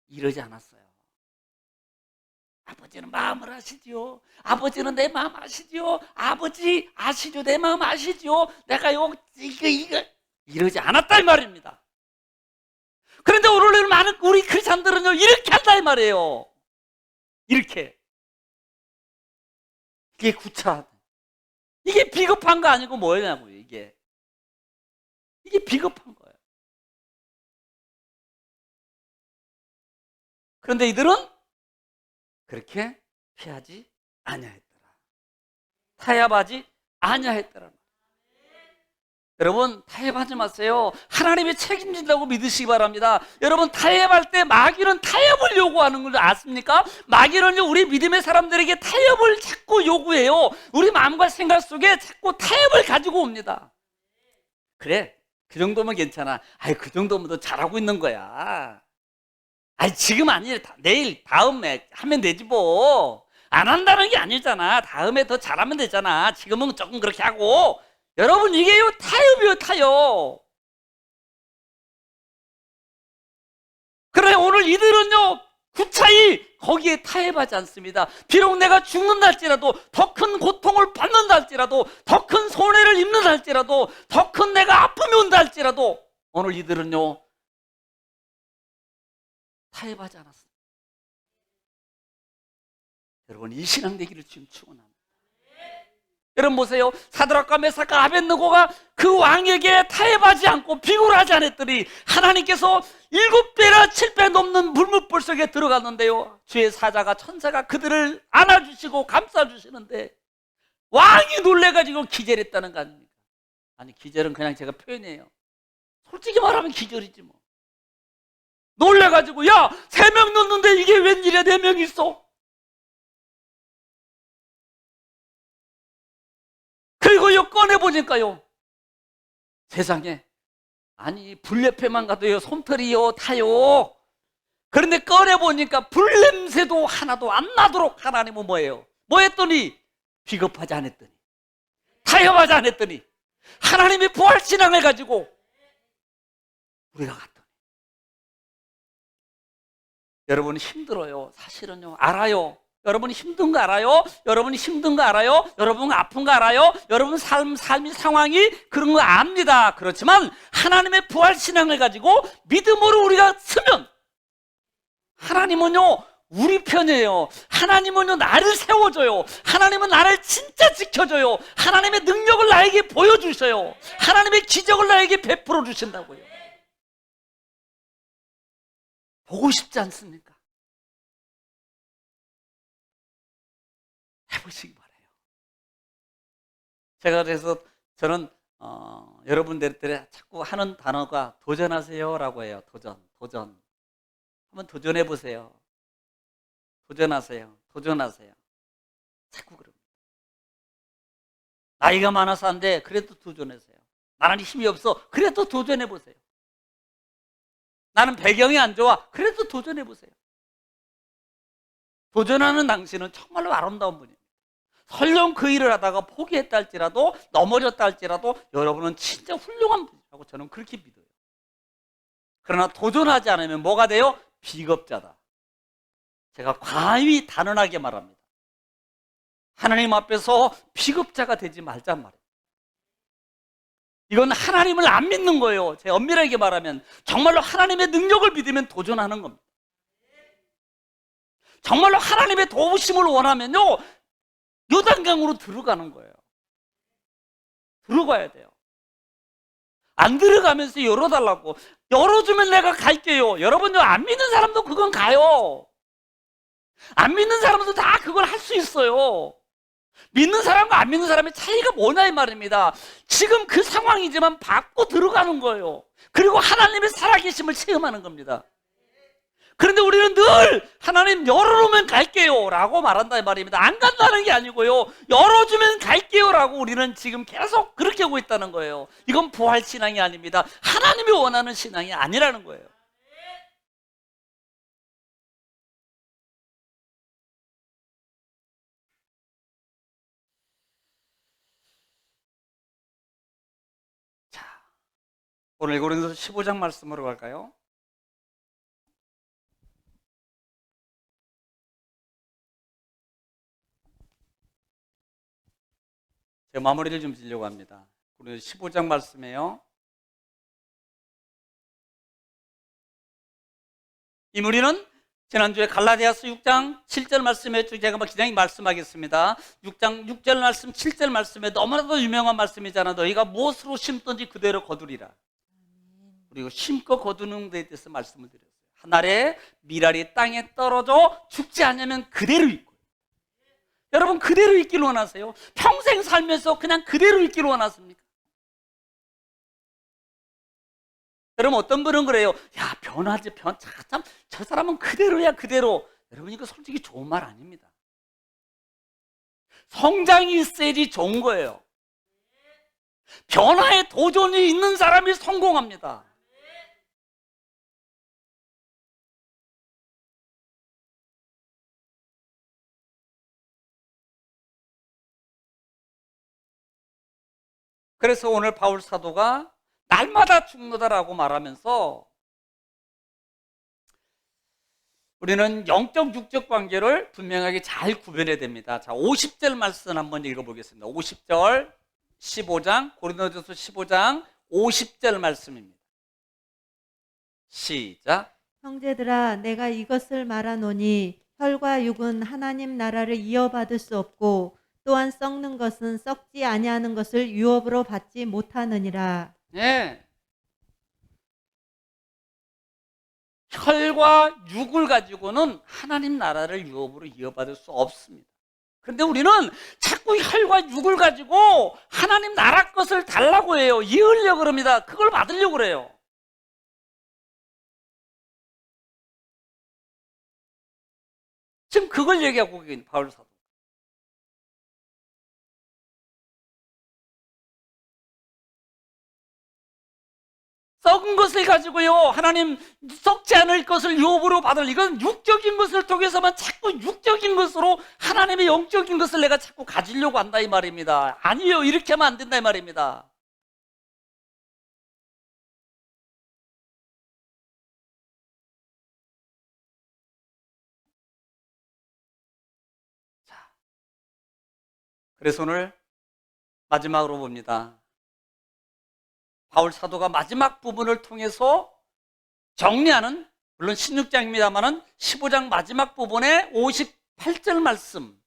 이러지 않았어요. 아버지는 마음을 아시죠? 아버지는 내 마음 아시죠? 아버지 아시죠? 내 마음 아시죠? 내가 이거 이러지 않았다 이 말입니다. 그런데 오늘 많은 우리 크리스찬들은요 이렇게 한다 이 말이에요. 이렇게. 이게 구차하다. 이게 비겁한 거 아니고 뭐냐고요. 이게 비겁한 거예요. 그런데 이들은 그렇게 피하지 아니하였더라. 타협하지 아니하였더라. 여러분 타협하지 마세요. 하나님이 책임진다고 믿으시기 바랍니다. 여러분 타협할 때 마귀는 타협을 요구하는 걸 아십니까? 마귀는요 우리 믿음의 사람들에게 타협을 자꾸 요구해요. 우리 마음과 생각 속에 자꾸 타협을 가지고 옵니다. 그래 그 정도면 괜찮아. 아이 그 정도면 너 잘하고 있는 거야. 아이 지금 아니라 내일 다음에 하면 되지 뭐. 안 한다는 게 아니잖아. 다음에 더 잘하면 되잖아. 지금은 조금 그렇게 하고. 여러분 이게요 타협이에요. 타협. 그러나 오늘 이들은요 구차히 거기에 타협하지 않습니다. 비록 내가 죽는다 할지라도, 더 큰 고통을 받는다 할지라도, 더 큰 손해를 입는다 할지라도, 더 큰 내가 아픔이 온다 할지라도 오늘 이들은요 타협하지 않았습니다. 여러분 이 신앙 되기를 지금 축원합니다. 여러분 보세요. 사드락과 메삭과 아벳느고가 그 왕에게 타협하지 않고 비굴하지 않았더니 하나님께서 7배나 7배 넘는 물무불 속에 들어갔는데요 주의 사자가, 천사가 그들을 안아주시고 감싸주시는데 왕이 놀래가지고 기절했다는 거 아닙니까? 아니 기절은 그냥 제가 표현해요. 솔직히 말하면 기절이지 뭐. 놀래가지고 야 3명 넣는데 이게 웬일이야 4명 있어. 그리고 이거 꺼내보니까요 세상에 아니 불 옆에만 가도요 솜털이요 타요. 그런데 꺼내보니까 불냄새도 하나도 안 나도록 하나님은 뭐예요? 뭐 했더니 비겁하지 않았더니 타협하지 않았더니 하나님의 부활신앙을 가지고 우리가 갔더니. 여러분 힘들어요. 사실은요 알아요. 여러분이 힘든 거 알아요? 여러분이 힘든 거 알아요? 여러분 아픈 거 알아요? 여러분 삶의 상황이 그런 거 압니다. 그렇지만 하나님의 부활 신앙을 가지고 믿음으로 우리가 서면 하나님은요 우리 편이에요. 하나님은요 나를 세워줘요. 하나님은 나를 진짜 지켜줘요. 하나님의 능력을 나에게 보여주셔요. 하나님의 기적을 나에게 베풀어 주신다고요. 보고 싶지 않습니까? 해보시기 바라요. 제가 그래서 저는 여러분들한테 자꾸 하는 단어가 도전하세요라고 해요. 도전. 한번 도전해 보세요. 도전하세요. 자꾸 그럽니다. 나이가 많아서 안 돼. 그래도 도전하세요. 나는 힘이 없어. 그래도 도전해 보세요. 나는 배경이 안 좋아. 그래도 도전해 보세요. 도전하는 당신은 정말로 아름다운 분입니다. 설령 그 일을 하다가 포기했다 할지라도 넘어졌다 할지라도 여러분은 진짜 훌륭한 분이라고 저는 그렇게 믿어요. 그러나 도전하지 않으면 뭐가 돼요? 비겁자다. 제가 과히 단언하게 말합니다. 하나님 앞에서 비겁자가 되지 말란 말이에요. 이건 하나님을 안 믿는 거예요. 제가 엄밀하게 말하면 정말로 하나님의 능력을 믿으면 도전하는 겁니다. 정말로 하나님의 도우심을 원하면요 요단강으로 들어가는 거예요. 들어가야 돼요. 안 들어가면서 열어달라고. 열어주면 내가 갈게요. 여러분요 안 믿는 사람도 그건 가요. 안 믿는 사람도 다 그걸 할 수 있어요. 믿는 사람과 안 믿는 사람의 차이가 뭐냐 이 말입니다. 지금 그 상황이지만 받고 들어가는 거예요. 그리고 하나님의 살아계심을 체험하는 겁니다. 그런데 우리는 늘 하나님 열어놓으면 갈게요 라고 말한다 이 말입니다. 안 간다는 게 아니고요 열어주면 갈게요 라고 우리는 지금 계속 그렇게 하고 있다는 거예요. 이건 부활 신앙이 아닙니다. 하나님이 원하는 신앙이 아니라는 거예요. 자, 오늘 고린도서 15장 말씀으로 갈까요? 제가 마무리를 좀 지려고 합니다. 고린도서 15장 말씀이에요. 이 무리는 지난주에 갈라디아서 6장 7절 말씀에 제가 그냥 말씀하겠습니다. 6장 6절 말씀 7절 말씀에 너무나도 유명한 말씀이잖아. 너희가 무엇으로 심든지 그대로 거두리라. 그리고 심고 거두는 데에 대해서 말씀을 드렸어요. 한 알에 밀알이 땅에 떨어져 죽지 않으면 그대로 있고 여러분 그대로 있기를 원하세요? 평생 살면서 그냥 그대로 있기를 원하십니까? 여러분 어떤 분은 그래요. 야 변하지 참 저 사람은 그대로야 그대로. 여러분 이거 솔직히 좋은 말 아닙니다. 성장이 있어야지 좋은 거예요. 변화에 도전이 있는 사람이 성공합니다. 그래서 오늘 바울 사도가 날마다 죽노다라고 말하면서 우리는 영적 육적 관계를 분명하게 잘 구별해야 됩니다. 자, 50절 말씀 한번 읽어보겠습니다. 50절 15장 고린도전서 15장 50절 말씀입니다. 시작. 형제들아 내가 이것을 말하노니 혈과 육은 하나님 나라를 이어받을 수 없고 또한 썩는 것은 썩지 아니하는 것을 유업으로 받지 못하느니라. 네. 혈과 육을 가지고는 하나님 나라를 유업으로 이어받을 수 없습니다. 그런데 우리는 자꾸 혈과 육을 가지고 하나님 나라 것을 달라고 해요. 이으려고 그럽니다. 그걸 받으려고 그래요. 지금 그걸 얘기하고 계신 바울 사도. 썩은 것을 가지고요 하나님 썩지 않을 것을 유업으로 받을, 이건 육적인 것을 통해서만 자꾸 육적인 것으로 하나님의 영적인 것을 내가 자꾸 가지려고 한다 이 말입니다. 아니에요. 이렇게 하면 안 된다 이 말입니다. 그래서 오늘 마지막으로 봅니다. 바울 사도가 마지막 부분을 통해서 정리하는, 물론 16장입니다만은 15장 마지막 부분에 58절 말씀,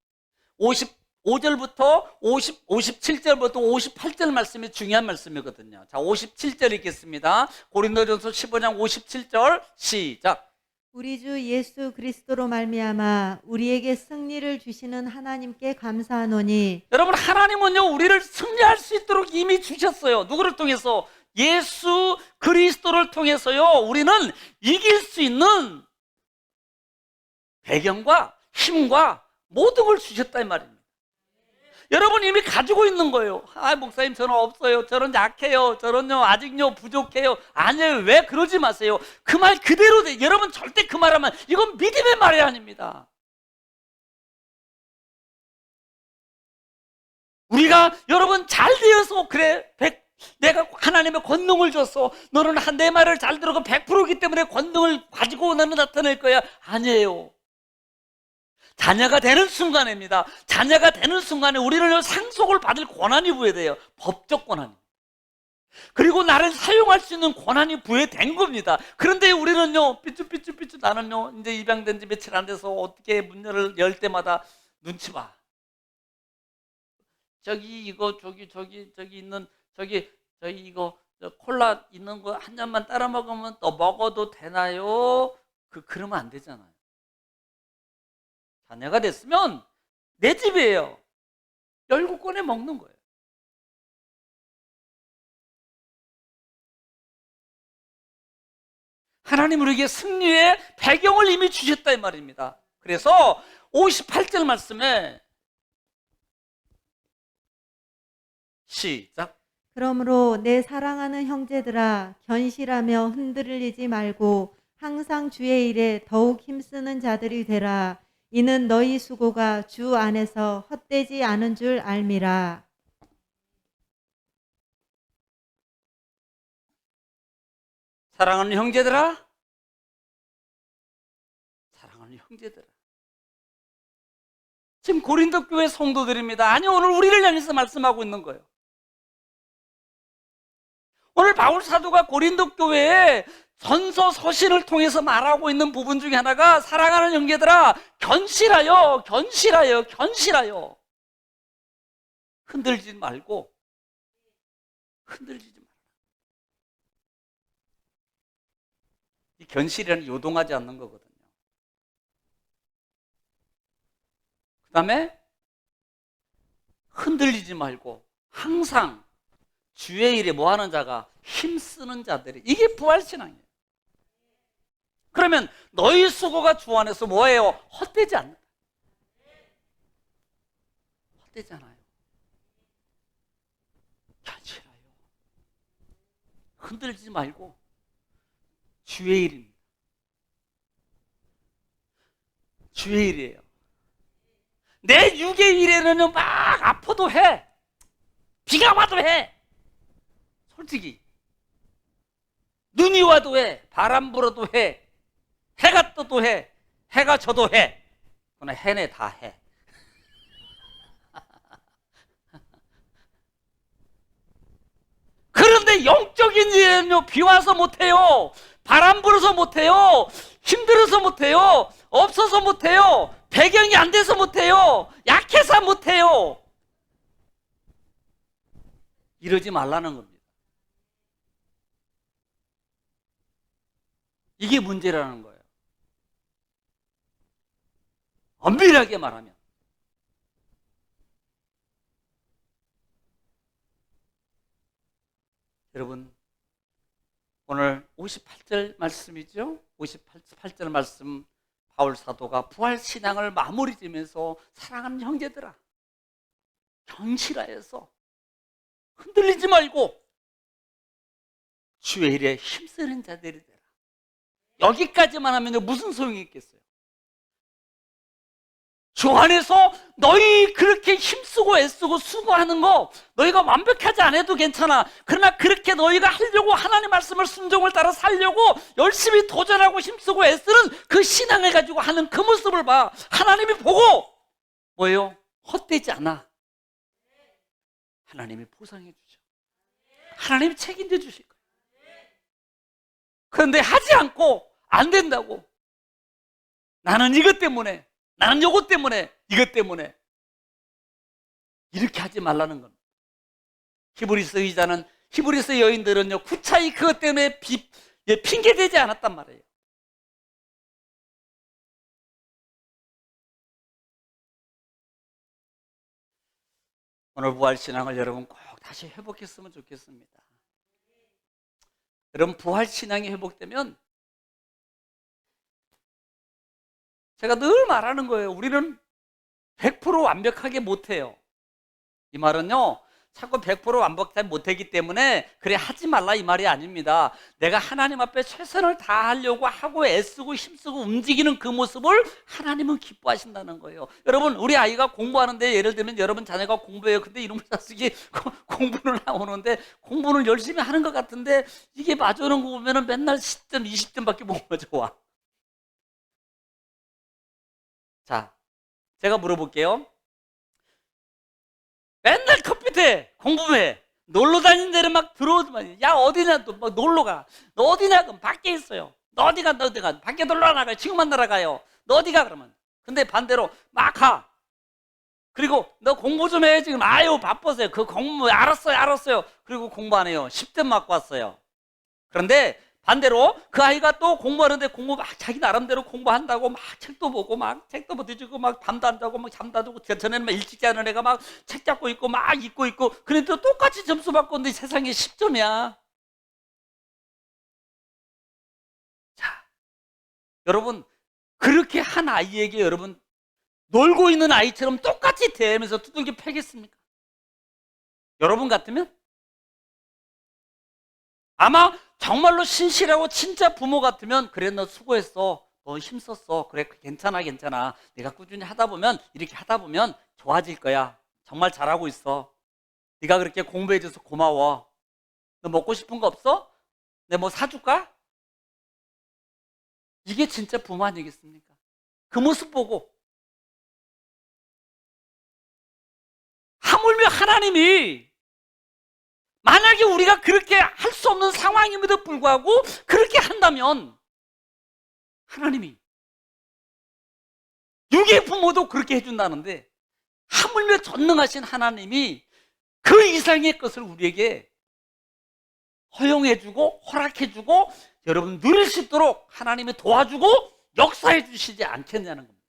55절부터 57절부터 58절 말씀이 중요한 말씀이거든요. 자, 57절 읽겠습니다. 고린도전서 15장 57절 시작. 우리 주 예수 그리스도로 말미암아 우리에게 승리를 주시는 하나님께 감사하노니. 여러분, 하나님은요 우리를 승리할 수 있도록 이미 주셨어요. 누구를 통해서? 예수 그리스도를 통해서요 우리는 이길 수 있는 배경과 힘과 모든 걸 주셨다 이 말입니다. 여러분 이미 가지고 있는 거예요. 목사님 저는 없어요, 저는 약해요, 저는요 아직요 부족해요. 아니에요. 왜 그러지 마세요. 그 말 그대로 돼. 여러분 절대 그 말하면 이건 믿음의 말이 아닙니다. 우리가 여러분 잘 되어서 그래, 내가 하나님의 권능을 줬어, 너는 내 말을 잘 들어도 100%이기 때문에 권능을 가지고 너는 나타낼 거야. 아니에요. 자녀가 되는 순간입니다. 자녀가 되는 순간에 우리는 상속을 받을 권한이 부여돼요. 법적 권한이. 그리고 나를 사용할 수 있는 권한이 부여된 겁니다. 그런데 우리는요 삐쭈삐쭈 나는요 이제 입양된 지 며칠 안 돼서 어떻게 문을 열 때마다 눈치 봐. 이거 콜라 있는 거 한 잔만 따라 먹으면 또 먹어도 되나요? 그러면 안 되잖아요. 자녀가 됐으면 내 집이에요. 열고 꺼내 먹는 거예요. 하나님 우리에게 승리의 배경을 이미 주셨다 이 말입니다. 그래서 58절 말씀에 시작. 그러므로 내 사랑하는 형제들아 견실하며 흔들리지 말고 항상 주의 일에 더욱 힘쓰는 자들이 되라. 이는 너희 수고가 주 안에서 헛되지 않은 줄 알미라. 사랑하는 형제들아, 사랑하는 형제들아. 지금 고린도 교회 성도들입니다. 아니 오늘 우리를 향해서 말씀하고 있는 거예요. 오늘 바울 사도가 고린도 교회에 전서 서신을 통해서 말하고 있는 부분 중에 하나가 사랑하는 형제들아 견실하여 흔들지 말고 흔들리지 말라. 이 견실이라는 요동하지 않는 거거든요. 그 다음에 흔들리지 말고 항상 주의 일에 뭐 하는 자가 힘쓰는 자들이, 이게 부활신앙이에요. 그러면 너희 수고가 주 안에서 뭐예요? 헛되지 않는다. 헛되지 않아요. 견실하여 흔들리지 말고 주의 일입니다. 주의 일이에요. 내 육의 일에는 막 아파도 해, 비가 와도 해, 솔직히 눈이 와도 해, 바람 불어도 해, 해가 떠도 해, 해가 져도 해. 그러나 해내 다 해. 그런데 영적인 일은요 비 와서 못해요, 바람 불어서 못해요, 힘들어서 못해요, 없어서 못해요, 배경이 안 돼서 못해요, 약해서 못해요. 이러지 말라는 겁니다. 이게 문제라는 거예요. 엄밀하게 말하면. 여러분 오늘 58절 말씀이죠. 58절 말씀, 바울 사도가 부활 신앙을 마무리 지면서 사랑하는 형제들아 견실하여서 흔들리지 말고 주의 일에 힘쓰는 자들이 되라. 여기까지만 하면 무슨 소용이 있겠어요? 주 안에서 너희 그렇게 힘쓰고 애쓰고 수고하는 거 너희가 완벽하지 않아도 괜찮아. 그러나 그렇게 너희가 하려고 하나님 말씀을 순종을 따라 살려고 열심히 도전하고 힘쓰고 애쓰는 그 신앙을 가지고 하는 그 모습을 봐. 하나님이 보고 뭐예요? 헛되지 않아. 하나님이 보상해 주죠. 하나님이 책임져 주실 거예요. 그런데 하지 않고 안 된다고, 나는 이것 때문에, 나는 요것 때문에, 이것 때문에, 이렇게 하지 말라는 겁니다. 히브리서 의자는, 히브리서 여인들은요, 구차히 그것 때문에 핑계대지 않았단 말이에요. 오늘 부활신앙을 여러분 꼭 다시 회복했으면 좋겠습니다. 여러분, 부활신앙이 회복되면, 제가 늘 말하는 거예요. 우리는 100% 완벽하게 못해요. 이 말은요, 자꾸 100% 완벽하게 못하기 때문에 그래 하지 말라 이 말이 아닙니다. 내가 하나님 앞에 최선을 다하려고 하고 애쓰고 힘쓰고 움직이는 그 모습을 하나님은 기뻐하신다는 거예요. 여러분, 우리 아이가 공부하는데, 예를 들면 여러분 자녀가 공부해요. 근데 이놈의 자식이 공부는 나오는데 공부는 열심히 하는 것 같은데 이게 맞아오는 거 보면 맨날 10점, 20점밖에 못 맞아와. 자, 제가 물어볼게요. 맨날 컴퓨터에 공부해, 놀러 다니는 데를 막 들어오지만, 야 어디냐, 또 막 놀러 가. 너 어디냐? 그럼 밖에 있어요. 너 어디 가? 너 어디 가? 밖에 놀러 나가요. 지금만 날아가요. 너 어디 가? 그러면. 근데 반대로 막 가. 그리고 너 공부 좀 해. 지금 아유 바빠서요. 그 공부 알았어요. 그리고 공부 안 해요. 10점 맞고 왔어요. 그런데 반대로 그 아이가 또 공부하는데 공부 막 자기 나름대로 공부한다고 막 책도 보고 막 책도 보여주고 막 밤도 안 자고 막 잠도 안 자고, 전에는 막 일찍 자는 애가 막 책 잡고 있고 막 읽고 있고, 그런데 또 똑같이 점수 받고 있는데 세상에 10점이야. 자, 여러분, 그렇게 한 아이에게 여러분 놀고 있는 아이처럼 똑같이 대하면서 두들겨 패겠습니까? 여러분 같으면? 아마 정말로 신실하고 진짜 부모 같으면, 그래 너 수고했어, 너 힘썼어, 그래 괜찮아 네가 꾸준히 하다 보면, 이렇게 하다 보면 좋아질 거야, 정말 잘하고 있어, 네가 그렇게 공부해줘서 고마워, 너 먹고 싶은 거 없어? 내가 뭐 사줄까? 이게 진짜 부모 아니겠습니까? 그 모습 보고, 하물며 하나님이 만약에 우리가 그렇게 할 수 없는 상황임에도 불구하고 그렇게 한다면, 하나님이 육의 부모도 그렇게 해준다는데, 하물며 전능하신 하나님이 그 이상의 것을 우리에게 허용해주고 허락해주고 여러분 누릴 수 있도록 하나님이 도와주고 역사해 주시지 않겠냐는 겁니다.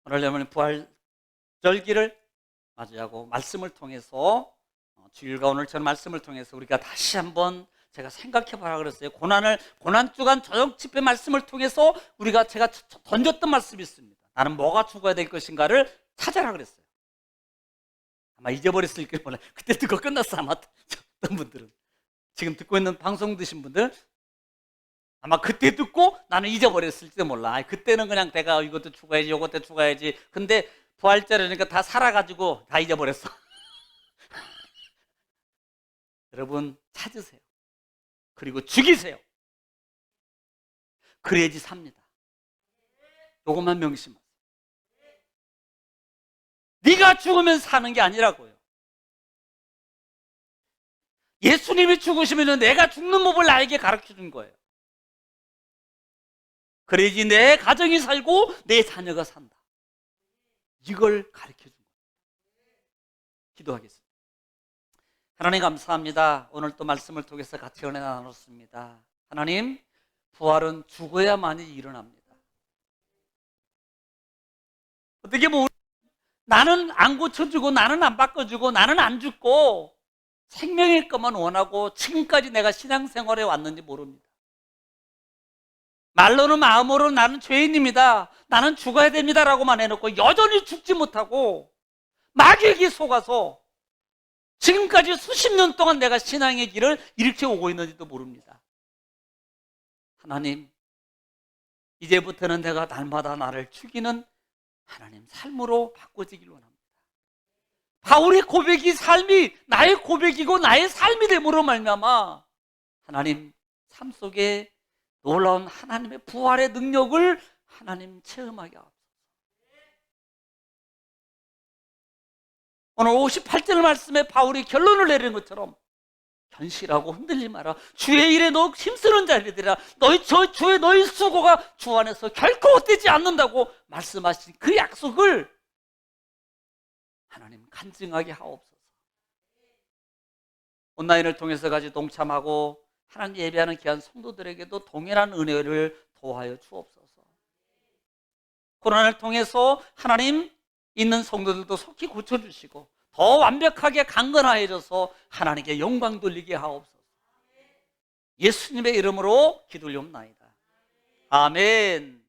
오늘 여러분 부활절기를 맞이하고 말씀을 통해서, 주일과 오늘 전 말씀을 통해서 우리가 다시 한번 제가 생각해 보라 그랬어요. 고난 주간 저녁 집회 말씀을 통해서 제가 던졌던 말씀이 있습니다. 나는 뭐가 죽어야 될 것인가를 찾아라 그랬어요. 아마 잊어버렸을지 몰라요. 그때 듣고 끝났어. 아마 어떤 분들은, 지금 듣고 있는 방송 드신 분들 아마 그때 듣고 나는 잊어버렸을지도 몰라. 그때는 그냥 내가 이것도 죽어야지 이것도 죽어야지, 근데 부활절이니까 다 살아가지고 다 잊어버렸어. 여러분 찾으세요. 그리고 죽이세요. 그래야지 삽니다. 요것만 명심하세요. 네가 죽으면 사는 게 아니라고요. 예수님이 죽으시면 내가 죽는 법을 나에게 가르쳐 준 거예요. 그래야지 내 가정이 살고 내 자녀가 산다. 이걸 가르쳐 준 거예요. 기도하겠습니다. 하나님 감사합니다. 오늘 또 말씀을 통해서 같이 은혜 나눴습니다. 하나님, 부활은 죽어야만이 일어납니다. 어떻게 보면 나는 안 고쳐주고 나는 안 바꿔주고 나는 안 죽고 생명의 것만 원하고 지금까지 내가 신앙생활에 왔는지 모릅니다. 말로는 마음으로는 나는 죄인입니다, 나는 죽어야 됩니다 라고만 해놓고 여전히 죽지 못하고 마귀에게 속아서 지금까지 수십 년 동안 내가 신앙의 길을 이렇게 오고 있는지도 모릅니다. 하나님, 이제부터는 내가 날마다 나를 죽이는 하나님 삶으로 바꿔지길 원합니다. 바울의 고백이 삶이 나의 고백이고 나의 삶이 됨으로 말미암아 하나님 삶 속에 놀라운 하나님의 부활의 능력을 하나님 체험하게 하옵소서. 오늘 58절 말씀에 바울이 결론을 내리는 것처럼 견실하고 흔들리지 마라. 주의 일에 너 힘쓰는 자들이라. 너희 수고가 주 안에서 결코 헛되지 않는다고 말씀하신 그 약속을 하나님 간증하게 하옵소서. 온라인을 통해서 같이 동참하고 하나님 예배하는 귀한 성도들에게도 동일한 은혜를 도하여 주옵소서. 코로나를 통해서 하나님 있는 성도들도 속히 고쳐주시고 더 완벽하게 강건하여져서 하나님께 영광 돌리게 하옵소서. 예수님의 이름으로 기도올리옵나이다. 아멘.